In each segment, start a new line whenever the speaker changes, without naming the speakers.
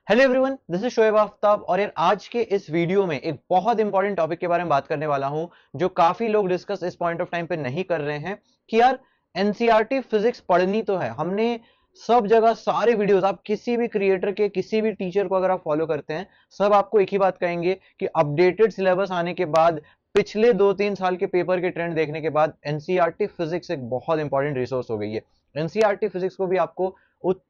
Hello everyone, this is Shoaib Aftab. और यार आज के इस वीडियो में एक बहुत इंपॉर्टेंट टॉपिक के बारे में बात करने वाला हूं जो काफी लोग डिस्कस इस पॉइंट ऑफ टाइम पे नहीं कर रहे हैं कि यार एनसीईआरटी फिजिक्स पढ़नी तो है। हमने सब जगह सारे वीडियोस, आप किसी भी क्रिएटर के किसी भी टीचर को अगर आप फॉलो करते हैं, सब आपको एक ही बात कहेंगे कि अपडेटेड सिलेबस आने के बाद, पिछले 2-3 साल के पेपर के ट्रेंड देखने के बाद एनसीईआरटी फिजिक्स एक बहुत इंपॉर्टेंट रिसोर्स हो गई है। एनसीईआरटी फिजिक्स को भी आपको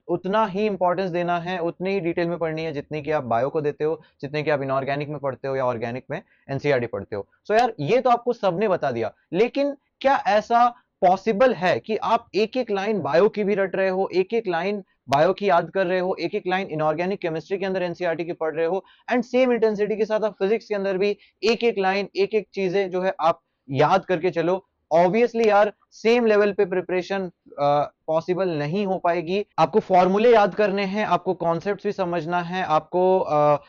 उतना ही इंपॉर्टेंस देना है, उतनी ही डिटेल में पढ़नी है जितनी कि आप बायो को देते हो, जितने कि आप इनऑर्गेनिक में पढ़ते हो या ऑर्गेनिक में एनसीईआरटी पढ़ते हो। सो यार ये तो आपको सबने बता दिया, लेकिन क्या ऐसा पॉसिबल है कि आप एक एक लाइन बायो की भी रट रहे हो, एक एक लाइन बायो की याद कर रहे हो, एक एक लाइन इनऑर्गेनिक केमिस्ट्री के अंदर एनसीईआरटी की पढ़ रहे हो, एंड सेम इंटेंसिटी के साथ आप फिजिक्स के अंदर भी एक एक लाइन, एक एक चीजें जो है आप याद करके चलो? ऑब्वियसली यार सेम लेवल पे प्रिपरेशन पॉसिबल नहीं हो पाएगी। आपको फॉर्मूले याद करने हैं, आपको कॉन्सेप्ट्स भी समझना है, आपको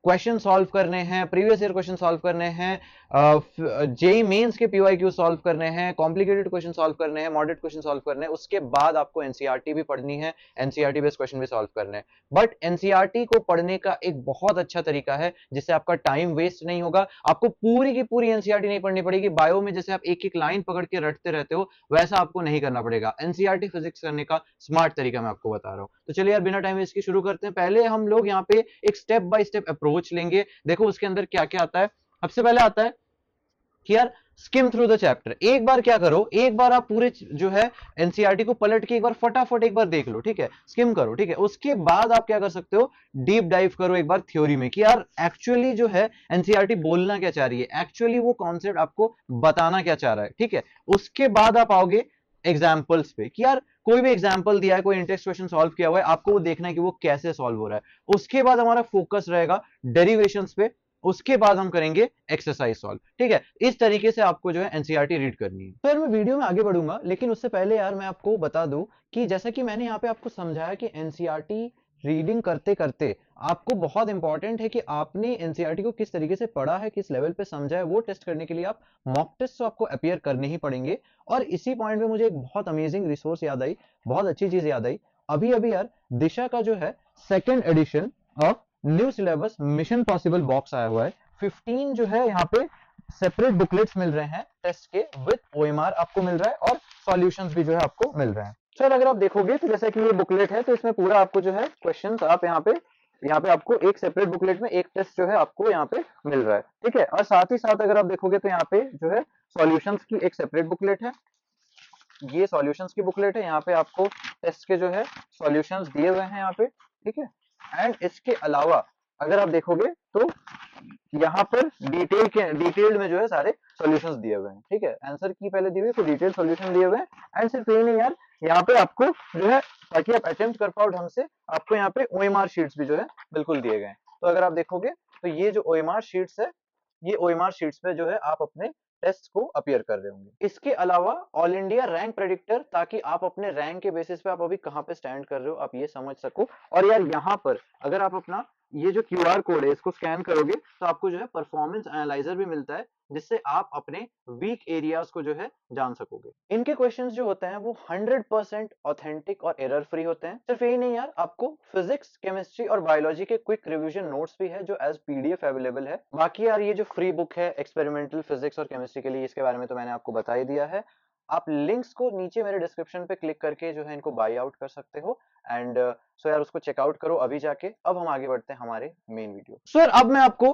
क्वेश्चन सॉल्व करने हैं, प्रीवियस ईयर क्वेश्चन सॉल्व करने हैं, जेई मेंस के पीवाईक्यू सॉल्व करने हैं, कॉम्प्लिकेटेड क्वेश्चन सॉल्व करने हैं, मॉडरेट क्वेश्चन सॉल्व करने हैं। उसके बाद आपको एनसीईआरटी भी पढ़नी है, एनसीईआरटी बेस्ड क्वेश्चन भी सॉल्व करने हैं। बट एनसीईआरटी को पढ़ने का एक बहुत अच्छा तरीका है जिससे आपका टाइम वेस्ट नहीं होगा। आपको पूरी की पूरी एनसीईआरटी नहीं पढ़नी पड़ेगी। बायो में जैसे आप एक एक लाइन पकड़ के रटते रहते हो, वैसा आपको नहीं करना पड़ेगा। एनसीईआरटी फिजिक्स करने का स्मार्ट तरीका मैं आपको बता रहा हूं। तो चलिए यार बिना टाइम वेस्ट के शुरू करते हैं। पहले हम लोग यहाँ पे एक स्टेप बाय स्टेप अप्रोच लेंगे। देखो उसके अंदर क्या क्या आता है। सबसे पहले आता है कि यार स्किम थ्रू द चैप्टर। एक बार क्या करो, एक बार आप पूरे जो है एनसीईआरटी को पलट के एक बार फटाफट एक बार देख लो, ठीक है, स्किम करो, ठीक है। उसके बाद आप क्या कर सकते हो, डीप डाइव करो एक बार थ्योरी में कि यार एक्चुअली जो है एनसीईआरटी बोलना क्या चाह रही है, एक्चुअली वो कॉन्सेप्ट आपको बताना क्या चाह रहा है, ठीक है। उसके बाद आप आओगे एग्जाम्पल्स पे कि यार कोई भी एग्जाम्पल दिया है, कोई इंटेक्स्ट क्वेश्चन सॉल्व किया हुआ है, आपको वो देखना है कि वो कैसे सॉल्व हो रहा है। उसके बाद हमारा फोकस रहेगा डेरिवेशंस पे। उसके बाद हम करेंगे एक्सरसाइज सॉल्व, ठीक है। इस तरीके से आपको जो है एनसीईआरटी रीड करनी है। तो यार मैं वीडियो में आगे बढ़ूंगा, लेकिन उससे पहले यार मैं आपको बता दूं कि जैसा कि मैंने यहाँ पे आपको समझाया कि एनसीईआरटी रीडिंग करते करते आपको बहुत इंपॉर्टेंट है कि आपने एनसीईआरटी को किस तरीके से पढ़ा है, किस लेवल पे समझा है। वो टेस्ट करने के लिए आप मॉक टेस्ट तो आपको अपियर करने ही पड़ेंगे। और इसी पॉइंट पे मुझे एक बहुत अमेजिंग रिसोर्स याद आई, बहुत अच्छी चीज याद आई। अभी अभी यार दिशा का जो है second edition of new syllabus mission possible box आया हुआ है। 15 जो है यहाँ पे सेपरेट बुकलेट्स मिल रहे हैं टेस्ट के, विद ओएमआर आपको मिल रहा है और सॉल्यूशंस भी जो है आपको मिल रहे हैं। सर अगर आप देखोगे तो जैसा कि ये बुकलेट है, तो इसमें पूरा आपको जो है क्वेश्चंस आप यहाँ पे आपको एक सेपरेट बुकलेट में एक टेस्ट जो है आपको यहाँ पे मिल रहा है, ठीक है। और साथ ही साथ अगर आप देखोगे तो यहाँ पे जो है सॉल्यूशंस की एक सेपरेट बुकलेट है। ये सॉल्यूशंस की बुकलेट है, यहाँ पे आपको टेस्ट के जो है सॉल्यूशंस दिए हुए हैं यहाँ पे, ठीक है। एंड इसके अलावा अगर आप देखोगे तो यहाँ पर डिटेल्ड में जो है सारे सॉल्यूशंस दिए हुए हैं, ठीक है। आंसर की पहले दी हुई तो डिटेल्ड सॉल्यूशन दिए हुए हैं। एंड सिर्फ यही नहीं यार, यहाँ पे आपको जो है ताकि आप अटेम्प्ट कर पाओ ढंग से, आपको यहाँ पे ओएमआर शीट्स भी जो है बिल्कुल दिए गए हैं। तो अगर आप देखोगे तो ये जो ओएमआर शीट्स है, ये ओएमआर शीट्स पे जो है आप अपने टेस्ट को अपीयर कर रहे होंगे। इसके अलावा ऑल इंडिया रैंक प्रेडिक्टर, ताकि आप अपने रैंक के बेसिस पे आप अभी कहाँ पे स्टैंड कर रहे हो आप ये समझ सको। और यार यहाँ पर अगर आप अपना ये जो क्यूआर कोड है इसको स्कैन करोगे तो आपको जो है परफॉर्मेंस एनालाइजर भी मिलता है, जिससे आप अपने वीक एरियाज को जो है जान सकोगे। इनके क्वेश्चंस जो होते हैं वो 100% ऑथेंटिक और एरर फ्री होते हैं। सिर्फ यही नहीं यार, आपको फिजिक्स, केमिस्ट्री और बायोलॉजी के क्विक रिवीजन नोट्स भी है जो एज पीडीएफ अवेलेबल है। बाकी यार ये जो फ्री बुक है एक्सपेरिमेंटल फिजिक्स और केमिस्ट्री के लिए, इसके बारे में तो मैंने आपको बता ही दिया है। आप लिंक्स को नीचे मेरे डिस्क्रिप्शन पे क्लिक करके जो है इनको बाय आउट कर सकते हो। एंड सो यार उसको चेकआउट करो अभी जाके। अब हम आगे बढ़ते हैं हमारे मेन वीडियो। सर अब मैं आपको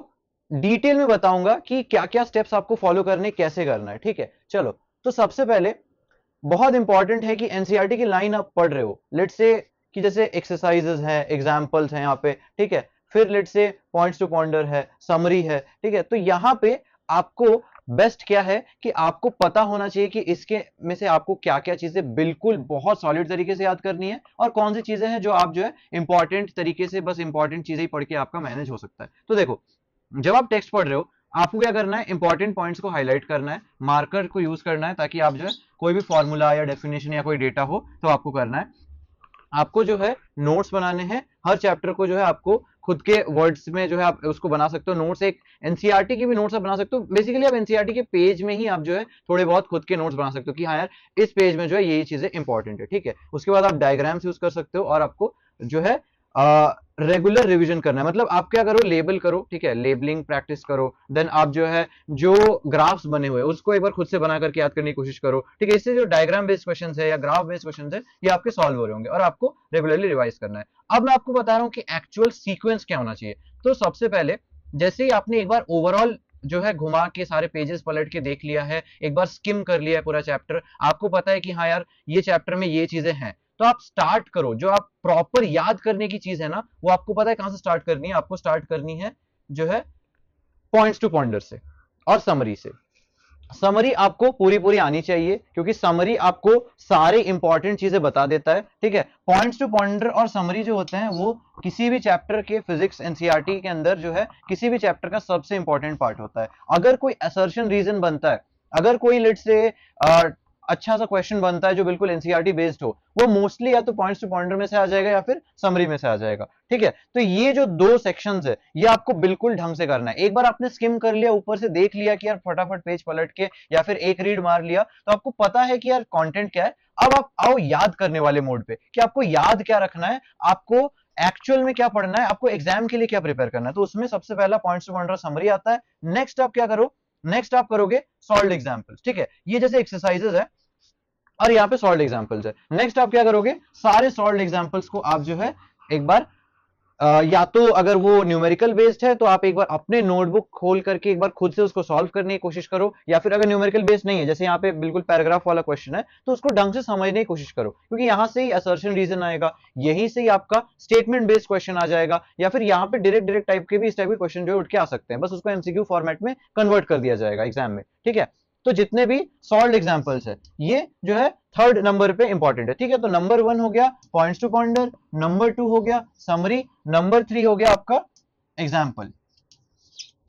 डिटेल में बताऊंगा कि क्या क्या स्टेप्स आपको फॉलो करने, कैसे करना है, ठीक है। चलो तो सबसे पहले बहुत इंपॉर्टेंट है कि एनसीईआरटी की लाइन आप पढ़ रहे हो, लेट से कि जैसे एक्सरसाइजेस हैं, एग्जांपल्स हैं यहाँ पे, ठीक है। फिर लेट से पॉइंट्स टू पॉन्डर है, समरी है, ठीक है। तो यहाँ पे आपको बेस्ट क्या है कि आपको पता होना चाहिए कि इसके में से आपको क्या क्या चीजें बिल्कुल बहुत सॉलिड तरीके से याद करनी है और कौन सी चीजें हैं जो आप जो है इंपॉर्टेंट तरीके से, बस इंपॉर्टेंट चीजें ही पढ़ के आपका मैनेज हो सकता है। तो देखो, जब आप टेक्स्ट पढ़ रहे हो आपको क्या करना है, इंपॉर्टेंट पॉइंट्स को हाईलाइट करना है, मार्कर को यूज करना है, ताकि आप जो है कोई भी फॉर्मूला या डेफिनेशन या कोई डेटा हो तो आपको करना है। आपको जो है नोट्स बनाने हैं, हर चैप्टर को जो है आपको खुद के वर्ड्स में जो है आप उसको बना सकते हो नोट्स। एक एनसीईआरटी के भी नोट्स आप बना सकते हो। बेसिकली आप एनसीईआरटी के पेज में ही आप जो है थोड़े बहुत खुद के नोट्स बना सकते हो कि हाँ यार इस पेज में जो है यही चीजें इंपॉर्टेंट है, ठीक है। उसके बाद आप डायग्राम्स यूज कर सकते हो और आपको जो है रेगुलर रिवीजन करना है। मतलब आप क्या करो, लेबल करो, ठीक है, लेबलिंग प्रैक्टिस करो, देन आप जो है जो ग्राफ्स बने हुए उसको एक बार खुद से बना करके याद करने की कोशिश करो, ठीक है। इससे जो डायग्राम बेस्ड क्वेश्चन है या ग्राफ बेस्ड क्वेश्चन है ये आपके सॉल्व हो रहे होंगे और आपको रेगुलरली रिवाइज करना है। अब मैं आपको बता रहा हूँ कि एक्चुअल सीक्वेंस क्या होना चाहिए। तो सबसे पहले जैसे ही आपने एक बार ओवरऑल जो है घुमा के सारे पेजेस पलट के देख लिया है, एक बार स्किम कर लिया है पूरा चैप्टर, आपको पता है कि हाँ यार ये चैप्टर में ये चीजें हैं, तो आप स्टार्ट करो। जो आप प्रॉपर याद करने की चीज है ना, वो आपको पता है कहां से स्टार्ट करनी है। आपको स्टार्ट करनी है जो है पॉइंट्स टू पॉइंटर से और समरी से। समरी आपको पूरी पूरी आनी चाहिए क्योंकि समरी आपको सारे इंपॉर्टेंट चीजें बता देता है, ठीक है। पॉइंट्स टू पॉइंटर और समरी जो होते हैं वो किसी भी चैप्टर के फिजिक्स एनसीईआरटी के अंदर जो है किसी भी चैप्टर का सबसे इंपॉर्टेंट पार्ट होता है। अगर कोई असर्शन रीजन बनता है, अगर कोई लेट से अच्छा सा क्वेश्चन बनता है जो बिल्कुल एनसीईआरटी बेस्ड हो, वो मोस्टली या तो पॉइंट्स टू पॉइंटर में से आ जाएगा या फिर समरी में से आ जाएगा, ठीक है। तो ये जो दो सेक्शंस है ये आपको बिल्कुल ढंग से करना है। एक बार आपने स्किम कर लिया, ऊपर से देख लिया कि यार फटाफट पेज पलट के या फिर एक रीड मार लिया, तो आपको पता है कि यार कंटेंट क्या है। अब आप आओ याद करने वाले मोड पे कि आपको याद क्या रखना है, आपको एक्चुअल में क्या पढ़ना है, आपको एग्जाम के लिए क्या प्रिपेयर करना है। तो उसमें सबसे पहला पॉइंट्स टू पॉइंटर समरी आता है। नेक्स्ट आप क्या करो, नेक्स्ट आप करोगे सॉल्व्ड एग्जांपल्स, ठीक है। ये जैसे एक्सरसाइजेस है और यहाँ पे सॉल्व्ड एग्जांपल्स है। नेक्स्ट आप क्या करोगे, सारे सॉल्व्ड एग्जांपल्स को आप जो है एक बार या तो अगर वो न्यूमेरिकल बेस्ड है तो आप एक बार अपने नोटबुक खोल करके एक बार खुद से उसको सॉल्व करने की कोशिश करो, या फिर अगर न्यूमेरिकल बेस्ड नहीं है, जैसे यहाँ पे बिल्कुल पैराग्राफ वाला क्वेश्चन है, तो उसको ढंग से समझने की कोशिश करो क्योंकि यहाँ से ही असर्शन रीजन आएगा, यहीं से ही आपका स्टेटमेंट बेस्ड क्वेश्चन आ जाएगा, या फिर यहाँ पे डायरेक्ट डायरेक्ट टाइप के भी इस टाइप के क्वेश्चन जो उठ के आ सकते हैं, बस उसको एमसीक्यू फॉर्मेट में कन्वर्ट कर दिया जाएगा एग्जाम में, ठीक है। तो जितने भी सॉल्व्ड एग्जांपल्स है ये जो है थर्ड नंबर पे इंपॉर्टेंट है, ठीक है। तो नंबर 1 हो गया पॉइंट्स टू पॉइंटर, नंबर 2 हो गया समरी, नंबर 3 हो गया आपका एग्जाम्पल,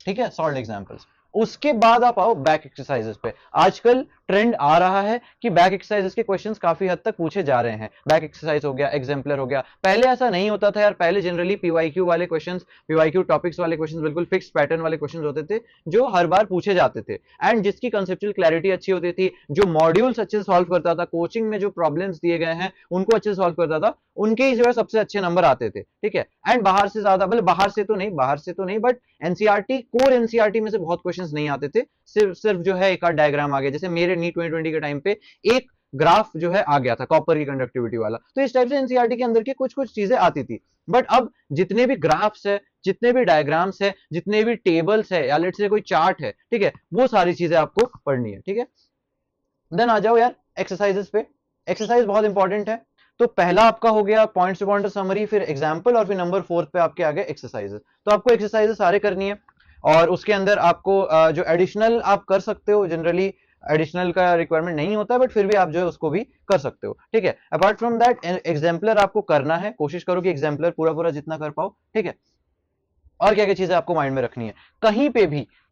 ठीक है, सॉल्व्ड एग्जांपल्स। उसके बाद आप आओ बैक एक्सरसाइजेस पे। आजकल ट्रेंड आ रहा है कि बैक एक्सरसाइजेस के क्वेश्चंस काफी हद तक पूछे जा रहे हैं। बैक एक्सरसाइज हो गया, एग्जाम्पलर हो गया। पहले ऐसा नहीं होता था यार, पहले जनरली पीवाईक्यू वाले क्वेश्चंस, पीवाईक्यू टॉपिक्स वाले क्वेश्चंस बिल्कुल फिक्स पैटर्न वाले क्वेश्चंस होते थे जो हर बार पूछे जाते थे, एंड जिसकी कंसेप्चुअल क्लैरिटी अच्छी होती थी, जो मॉड्यूल्स अच्छे से सॉल्व करता था, कोचिंग में जो प्रॉब्लम्स दिए गए हैं उनको अच्छे से सॉल्व करता था, उनके ही जो है सबसे अच्छे नंबर आते थे, ठीक है। एंड बाहर से ज्यादा, मतलब बाहर से तो नहीं बट एनसीईआरटी, कोर एनसीईआरटी में से बहुत क्वेश्चंस नहीं आते थे। सिर्फ सिर्फ जो है एक आध डायग्राम आ गया, जैसे मेरे नीट 2020 के टाइम पे एक ग्राफ जो है आ गया था कॉपर की कंडक्टिविटी वाला। तो इस टाइप से एनसीईआरटी के अंदर की कुछ कुछ चीजें आती थी। बट अब जितने भी ग्राफ्स है, जितने भी डायग्राम्स है, जितने भी टेबल्स है, या लेट्स से कोई चार्ट है, ठीक है, वो सारी चीजें आपको पढ़नी है, ठीक है। देन आ जाओ यार एक्सरसाइजेस पे। एक्सरसाइज बहुत इंपॉर्टेंट है। तो पहला आपका हो गया पॉइंट्स टू पॉइंटर समरी, फिर एग्जांपल, और फिर नंबर 4 पे आपके आ गए एक्सरसाइजेस। तो आपको एक्सरसाइजेस सारे करनी है और उसके अंदर आपको जो एडिशनल आप कर सकते हो, जनरली एडिशनल का रिक्वायरमेंट नहीं होता है बट फिर भी आप जो है उसको भी कर सकते हो, ठीक है। अपार्ट फ्रॉम दैट एग्जाम्पलर आपको करना है, कोशिश करो कि एग्जाम्पलर पूरा पूरा जितना कर पाओ, ठीक है। और क्या क्या चीजें आपको माइंड में रखनी है।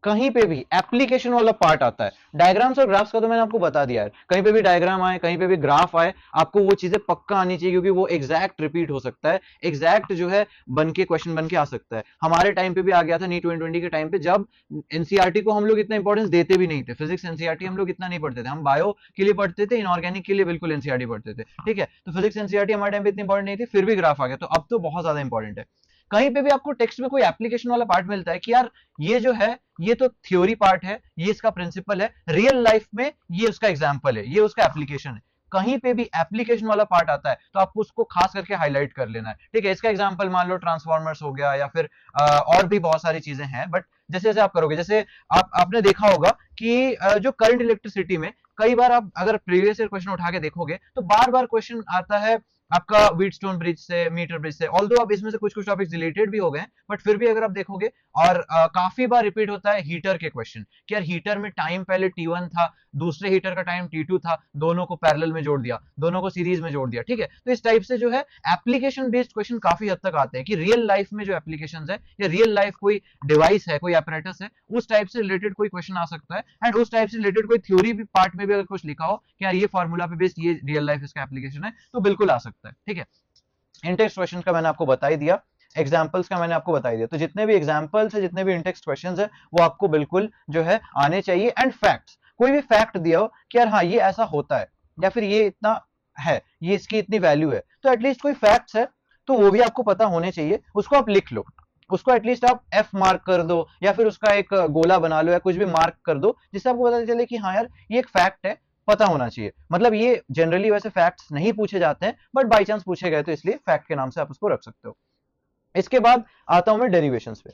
कहीं पे भी एप्लीकेशन वाला पार्ट आता है। डायग्राम्स और ग्राफ्स का तो मैंने आपको बता दिया है, कहीं पे भी डायग्राम आए, कहीं पे भी ग्राफ आए, आपको वो चीजें पक्का आनी चाहिए क्योंकि वो एग्जैक्ट रिपीट हो सकता है, एग्जैक्ट जो है बन के क्वेश्चन बन के आ सकता है। हमारे टाइम पे भी आ गया था नीट 2020 के टाइम पे, जब एनसीईआरटी को हम लोग इतना इंपॉर्टेंस देते भी नहीं थे। फिजिक्स एनसीईआरटी हम लोग इतना नहीं पढ़ते थे, हम बायो के लिए पढ़ते थे, इनऑर्गेनिक के लिए बिल्कुल एनसीईआरटी पढ़ते थे, ठीक है। तो फिजिक्स एनसीईआरटी हमारे टाइम पे इतनी इंपॉर्टेंट नहीं थी, फिर भी ग्राफ आ गया, तो अब तो बहुत ज्यादा इंपॉर्टेंट है। कहीं पे भी आपको टेक्स्ट में कोई एप्लीकेशन वाला पार्ट मिलता है कि यार ये जो है ये तो थ्योरी पार्ट है, ये इसका प्रिंसिपल है, रियल लाइफ में ये उसका एग्जांपल है, ये उसका एप्लीकेशन है। कहीं पे भी एप्लीकेशन वाला पार्ट आता है तो आपको उसको खास करके हाईलाइट कर लेना है, ठीक है। इसका एग्जांपल मान लो ट्रांसफॉर्मर्स हो गया या फिर और भी बहुत सारी चीजें हैं, बट जैसे जैसे आप करोगे, जैसे आपने देखा होगा कि जो करंट इलेक्ट्रिसिटी में कई बार आप अगर प्रीवियस ईयर क्वेश्चन उठा के देखोगे तो बार बार क्वेश्चन आता है आपका व्हीटस्टोन ब्रिज से, मीटर ब्रिज से। ऑल्दो अब इसमें से कुछ कुछ टॉपिक्स डिलीटेड भी हो गए, बट फिर भी अगर आप देखोगे, और काफी बार रिपीट होता है हीटर के क्वेश्चन कि यार हीटर में टाइम पहले T1 था, दूसरे हीटर का टाइम T2 था, दोनों को पैरेलल में जोड़ दिया, दोनों को सीरीज में जोड़ दिया, ठीक है। तो इस टाइप से जो है एप्लीकेशन बेस्ड क्वेश्चन काफी हद तक आते हैं कि रियल लाइफ में जो एप्लीकेशन है या रियल लाइफ कोई डिवाइस है, कोई apparatus है, उस टाइप से रिलेटेड कोई क्वेश्चन आ सकता है। एंड उस टाइप से रिलेटेड कोई थ्योरी भी पार्ट में भी अगर कुछ लिखा हो कि यार ये फॉर्मूला पे बेस्ड ये रियल लाइफ इसका एप्लीकेशन है, तो बिल्कुल आ सकता है, ठीक है। इंटेक्स्ट क्वेश्चन का मैंने आपको बता ही दिया, एग्जाम्पल्स का मैंने आपको बता ही दिया। तो जितने भी एग्जाम्पल्स है, जितने भी इंटेक्स्ट क्वेश्चंस है, वो आपको बिल्कुल जो है आने चाहिए। एंड फैक्ट्स, कोई भी फैक्ट दिया हो कि यार हाँ ये ऐसा होता है या फिर ये इतना है, ये इसकी इतनी वैल्यू है, तो एटलीस्ट कोई फैक्ट्स है तो वो भी आपको पता होने चाहिए, उसको आप लिख लो, उसको एटलीस्ट आप एफ मार्क कर दो या फिर उसका एक गोला बना लो या कुछ भी मार्क कर दो, जिससे आपको पता चले कि हाँ यार ये एक फैक्ट है, पता होना चाहिए। मतलब ये जनरली वैसे फैक्ट्स नहीं पूछे जाते हैं, बट बाई चांस पूछे गए तो इसलिए फैक्ट के नाम से आप उसको रख सकते हो। इसके बाद आता हूं मैं डेरिवेशंस पे।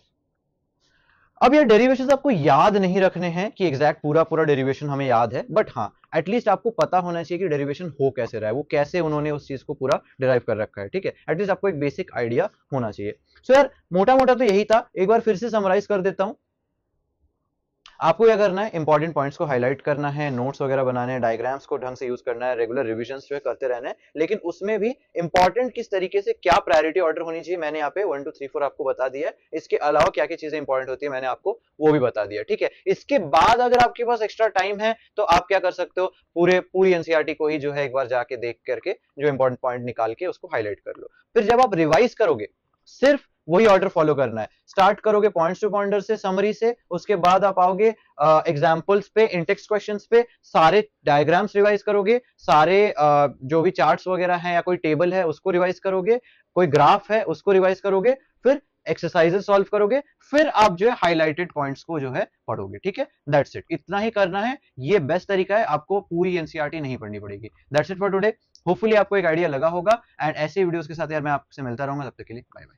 अब ये डेरिवेशंस आपको याद नहीं रखने हैं कि एग्जैक्ट पूरा पूरा डेरिवेशन हमें याद है, बट हाँ एटलीस्ट आपको पता होना चाहिए कि डेरिवेशन हो कैसे रहा है, वो कैसे उन्होंने उस चीज को पूरा डिराइव कर रखा है, ठीक है। एटलीस्ट आपको एक बेसिक आइडिया होना चाहिए। सो यार मोटा मोटा तो यही था, एक बार फिर से समराइज कर देता हूं। आपको क्या करना है, इंपॉर्टेंट पॉइंट्स को हाईलाइट करना है, नोट्स वगैरह बनाने हैं, डायग्राम्स को ढंग से यूज करना है, रेगुलर रिविजन्स जो है करते रहना है, लेकिन उसमें भी इंपॉर्टेंट किस तरीके से क्या प्रायोरिटी ऑर्डर होनी चाहिए मैंने यहाँ पे 1 2 3 4 आपको बता दिया है। इसके अलावा क्या क्या चीजें इंपॉर्टेंट होती है मैंने आपको वो भी बता दिया, ठीक है। इसके बाद अगर आपके पास एक्स्ट्रा टाइम है तो आप क्या कर सकते हो, पूरी एनसीईआरटी को ही जो है एक बार जाके देख करके जो इंपॉर्टेंट पॉइंट निकाल के उसको हाईलाइट कर लो। फिर जब आप रिवाइज करोगे सिर्फ वही ऑर्डर फॉलो करना है। स्टार्ट करोगे पॉइंट्स टू पॉइंटर से, समरी से, उसके बाद आप आओगे एग्जांपल्स पे, इंटेक्स्ट क्वेश्चंस पे, सारे डायग्राम्स रिवाइज करोगे, सारे जो भी चार्ट्स वगैरह हैं या कोई टेबल है उसको रिवाइज करोगे, कोई ग्राफ है उसको रिवाइज करोगे, फिर एक्सरसाइजेस सॉल्व करोगे, फिर आप जो है हाईलाइटेड पॉइंट्स को जो है पढ़ोगे, ठीक है। दैट्स इट, इतना ही करना है, ये बेस्ट तरीका है, आपको पूरी एनसीईआरटी नहीं पढ़नी पड़ेगी। That's it for today. Hopefully आपको एक आइडिया लगा होगा, एंड ऐसे वीडियोस के साथ यार मैं आपसे मिलता रहूंगा, तब तक के लिए बाय बाय।